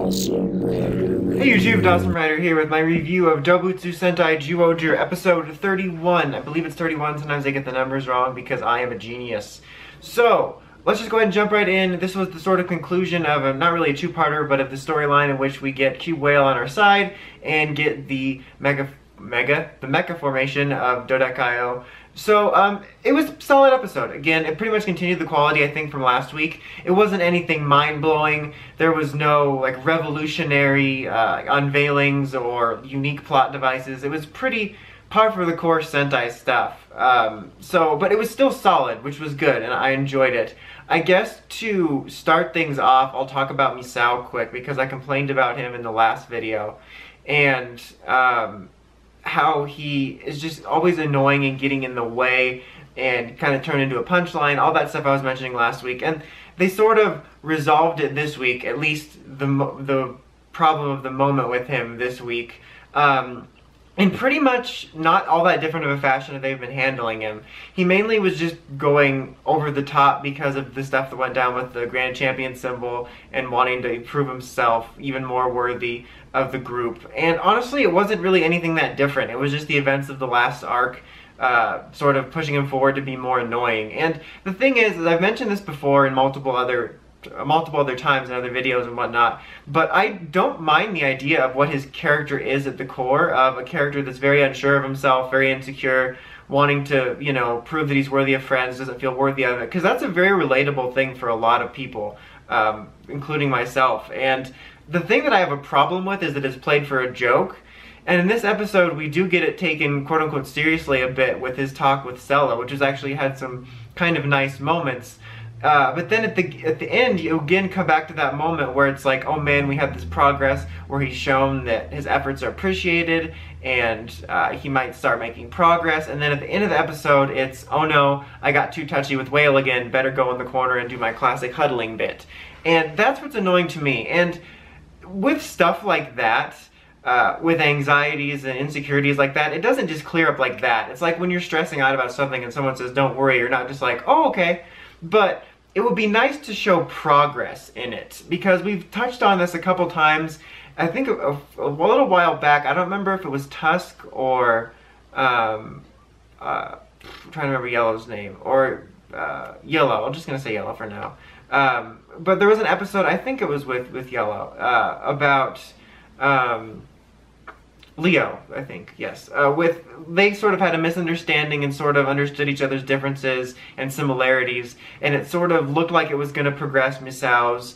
Hey YouTube, Dawson Rider here with my review of Dobutsu Sentai Zyuohger episode 31. I believe it's 31, sometimes I get the numbers wrong because I am a genius. So, let's just go ahead and jump right in. This was the sort of conclusion of, not really a two-parter, but of the storyline in which we get Cube Whale on our side and get the mecha formation of dodekai-oh. So, it was a solid episode. Again, it pretty much continued the quality, I think, from last week. It wasn't anything mind-blowing. There was no, like, revolutionary unveilings or unique plot devices. It was pretty par for the course Sentai stuff. But it was still solid, which was good, and I enjoyed it. I guess to start things off, I'll talk about Misao quick, because I complained about him in the last video. And, how he is just always annoying and getting in the way and kind of turned into a punchline, all that stuff I was mentioning last week. And they sort of resolved it this week, at least the problem of the moment with him this week. In pretty much not all that different of a fashion that they've been handling him. He mainly was just going over the top because of the stuff that went down with the Grand Champion symbol and wanting to prove himself even more worthy of the group. And honestly, it wasn't really anything that different. It was just the events of the last arc sort of pushing him forward to be more annoying. And the thing is, as I've mentioned this before in multiple other times in other videos and whatnot, but I don't mind the idea of what his character is at the core, of a character that's very unsure of himself, very insecure, wanting to, you know, prove that he's worthy of friends, doesn't feel worthy of it, because that's a very relatable thing for a lot of people, including myself. And the thing that I have a problem with is that it's played for a joke. And in this episode, we do get it taken quote-unquote seriously a bit with his talk with Sella, which has actually had some kind of nice moments. But then at the end, you again come back to that moment where it's like, oh man, we have this progress where he's shown that his efforts are appreciated and he might start making progress. And then at the end of the episode, it's, oh no, I got too touchy with Whale again, better go in the corner and do my classic huddling bit. And that's what's annoying to me. And with stuff like that, with anxieties and insecurities like that, it doesn't just clear up like that. It's like when you're stressing out about something and someone says, don't worry, you're not just like, oh, okay. But it would be nice to show progress in it, because we've touched on this a couple times. I think a little while back, I don't remember if it was Tusk or, I'm trying to remember Yellow's name, or Yellow, I'm just going to say Yellow for now. But there was an episode, I think it was with Yellow, about Leo, I think, yes. They sort of had a misunderstanding and sort of understood each other's differences and similarities, and it sort of looked like it was going to progress Misao's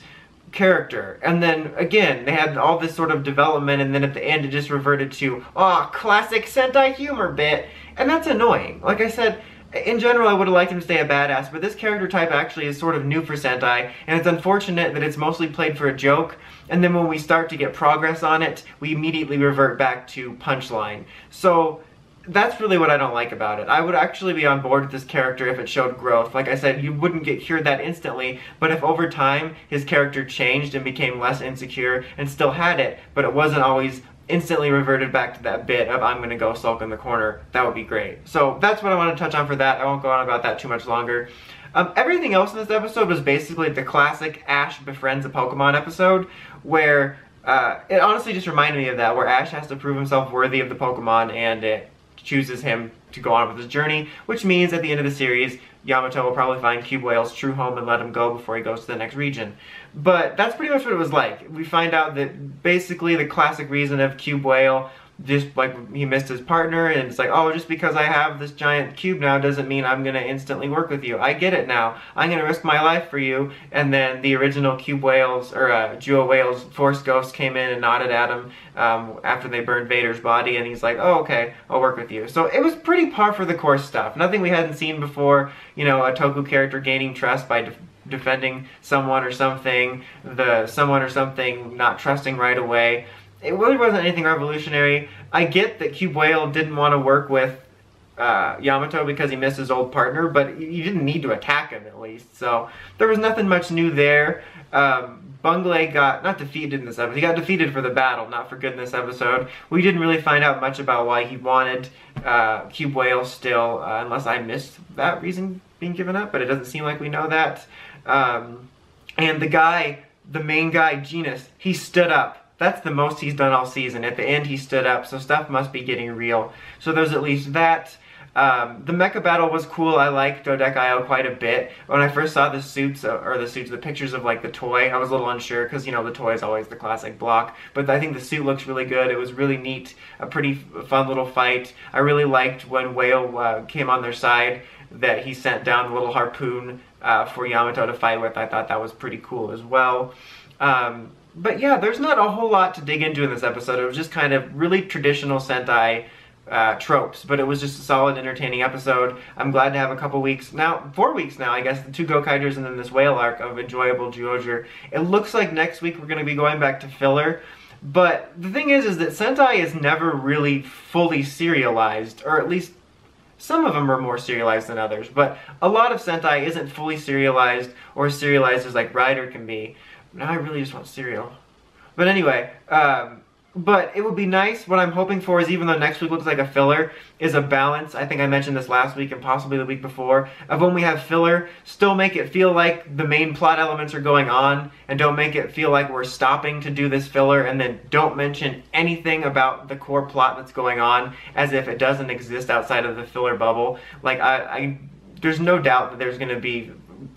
character. And then, again, they had all this sort of development, and then at the end it just reverted to, oh, classic Sentai humor bit, and that's annoying. Like I said, in general, I would have liked him to stay a badass, but this character type actually is sort of new for Sentai, and it's unfortunate that it's mostly played for a joke, and then when we start to get progress on it, we immediately revert back to punchline. So, that's really what I don't like about it. I would actually be on board with this character if it showed growth. Like I said, you wouldn't get cured that instantly, but if over time his character changed and became less insecure and still had it, but it wasn't always instantly reverted back to that bit of I'm gonna go sulk in the corner, that would be great. So that's what I want to touch on for that. I won't go on about that too much longer. Everything else in this episode was basically the classic Ash befriends a Pokemon episode, where it honestly just reminded me of that, where Ash has to prove himself worthy of the Pokemon and it chooses him to go on with his journey, which means at the end of the series, Yamato will probably find Cube Whale's true home and let him go before he goes to the next region. But that's pretty much what it was like. We find out that basically the classic reason of Cube Whale, just like he missed his partner, and it's like, oh, just because I have this giant cube now doesn't mean I'm gonna instantly work with you. I get it now. I'm gonna risk my life for you. And then the original Cube Whales, or Zyuohgers Whales Force Ghost came in and nodded at him after they burned Vader's body, and he's like, oh, okay, I'll work with you. So it was pretty par for the course stuff. Nothing we hadn't seen before, you know, a Toku character gaining trust by defending someone or something, the someone or something not trusting right away. It really wasn't anything revolutionary. I get that Cube Whale didn't want to work with Yamato because he missed his old partner, but you didn't need to attack him at least. So there was nothing much new there. Bunglei got, not defeated in this episode, he got defeated for the battle, not for good in this episode. We didn't really find out much about why he wanted Cube Whale still, unless I missed that reason being given up, but it doesn't seem like we know that. And the guy the main guy, Genus, he stood up. That's the most he's done all season. At the end, he stood up, so stuff must be getting real. So there's at least that. The mecha battle was cool. I liked dodekai-oh quite a bit. When I first saw the pictures of like the toy, I was a little unsure because, you know, the toy is always the classic block. But I think the suit looks really good. It was really neat, a pretty fun little fight. I really liked when Whale came on their side, that he sent down the little harpoon for Yamato to fight with. I thought that was pretty cool as well. But yeah, there's not a whole lot to dig into in this episode. It was just kind of really traditional Sentai tropes, but it was just a solid, entertaining episode. I'm glad to have a couple weeks now, 4 weeks now, I guess, the 2 Gokaigers and then this whale arc of enjoyable Zyuohger. It looks like next week we're going to be going back to filler, but the thing is that Sentai is never really fully serialized, or at least some of them are more serialized than others, but a lot of Sentai isn't fully serialized or serialized as like Rider can be. Now I really just want cereal. But anyway, but it would be nice. What I'm hoping for is, even though next week looks like a filler, is a balance. I think I mentioned this last week and possibly the week before, of when we have filler, still make it feel like the main plot elements are going on, and don't make it feel like we're stopping to do this filler, and then don't mention anything about the core plot that's going on, as if it doesn't exist outside of the filler bubble. Like, there's no doubt that there's going to be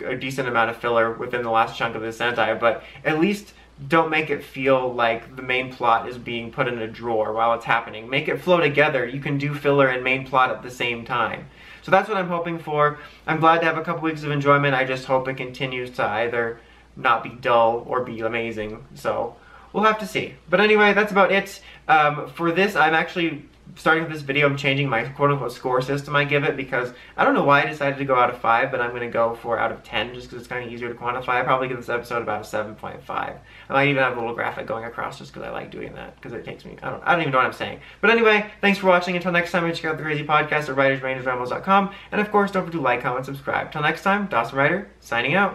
a decent amount of filler within the last chunk of this Sentai, but at least don't make it feel like the main plot is being put in a drawer while it's happening. Make it flow together. You can do filler and main plot at the same time. So that's what I'm hoping for. I'm glad to have a couple weeks of enjoyment. I just hope it continues to either not be dull or be amazing. So we'll have to see. But anyway, that's about it. For this, I'm actually starting with this video, I'm changing my quote-unquote score system I give it, because I don't know why I decided to go out of 5, but I'm going to go for out of 10 just because it's kind of easier to quantify. I probably give this episode about a 7.5. I might even have a little graphic going across just because I like doing that, because it takes me, I don't even know what I'm saying. But anyway, thanks for watching. Until next time, check out the Crazy Podcast at writersrangersrambles.com, and of course, don't forget to like, comment, subscribe. Till next time, Dawson Ryder, signing out.